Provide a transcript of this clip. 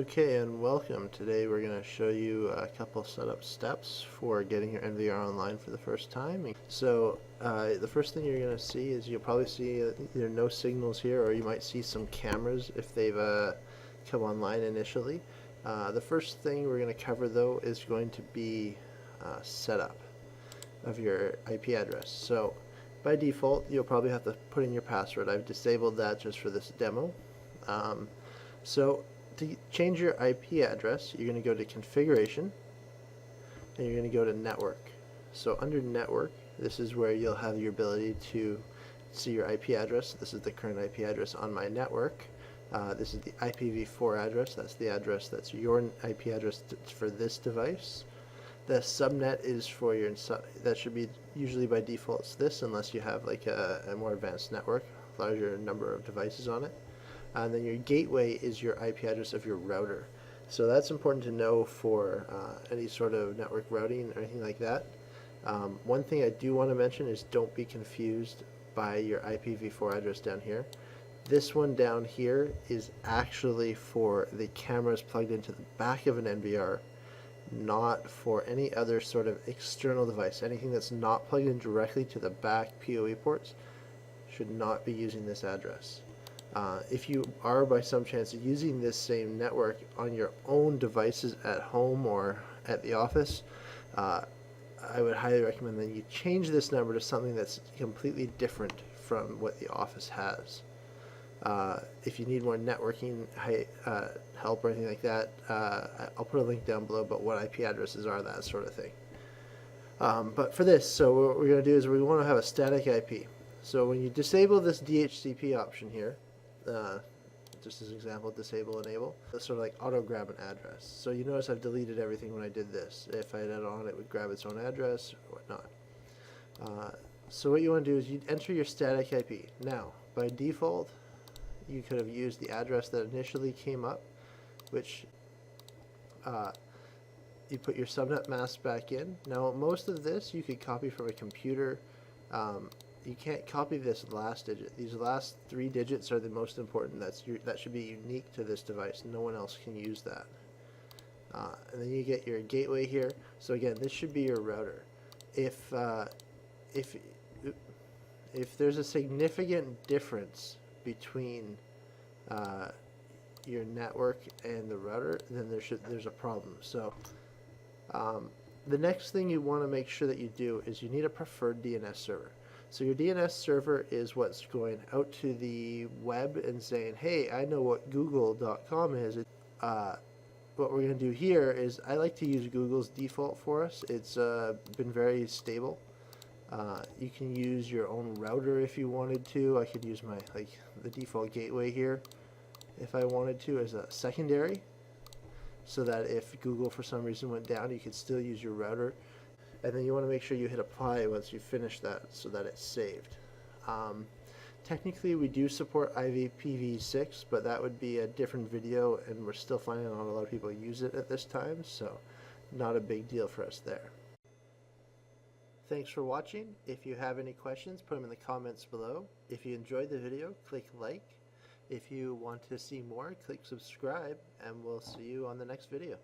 Okay, and welcome. Today we're going to show you a couple setup steps for getting your NVR online for the first time. So the first thing you're going to see is you'll probably see either no signals here, or you might see some cameras if they've come online initially. The first thing we're going to cover though is going to be setup of your IP address. So by default you'll probably have to put in your password. I've disabled that just for this demo. To change your IP address, you're going to go to Configuration, and you're going to go to Network. So under Network, this is where you'll have your ability to see your IP address. This is the current IP address on my network. This is the IPv4 address. That's the address that's your IP address for this device. The subnet is for your, that should be usually by default it's this, unless you have like a more advanced network, larger number of devices on it. And then your gateway is your IP address of your router. So that's important to know for any sort of network routing or anything like that. One thing I do want to mention is don't be confused by your IPv4 address down here. This one down here is actually for the cameras plugged into the back of an NVR, not for any other sort of external device. Anything that's not plugged in directly to the back PoE ports should not be using this address. If you are by some chance using this same network on your own devices at home or at the office, I would highly recommend that you change this number to something that's completely different from what the office has. If you need more networking help or anything like that, I'll put a link down below about what IP addresses are, that sort of thing. But for this, so what we're going to do is we want to have a static IP. So when you disable this DHCP option here, just as an example, disable enable, that's sort of like auto grab an address. So you notice I've deleted everything when I did this. If I had it on, it would grab its own address or whatnot. So what you want to do is you enter your static IP. Now, by default, you could have used the address that initially came up, which you put your subnet mask back in. Now, most of this you could copy from a computer. You can't copy this last digit. These last 3 digits are the most important. That should be unique to this device. No one else can use that. And then you get your gateway here. So again, this should be your router. If there's a significant difference between your network and the router, then there's a problem. So the next thing you want to make sure that you do is you need a preferred DNS server. So your DNS server is what's going out to the web and saying, hey, I know what google.com is. What we're going to do here is I like to use Google's default for us. It's been very stable. You can use your own router if you wanted to. I could use the default gateway here if I wanted to as a secondary, so that if Google for some reason went down, you could still use your router. And then you want to make sure you hit apply once you finish that so that it's saved. Technically we do support IPv6, but that would be a different video, and we're still finding not a lot of people use it at this time, so not a big deal for us there. Thanks for watching. If you have any questions, put them in the comments below. If you enjoyed the video, click like. If you want to see more, click subscribe, and we'll see you on the next video.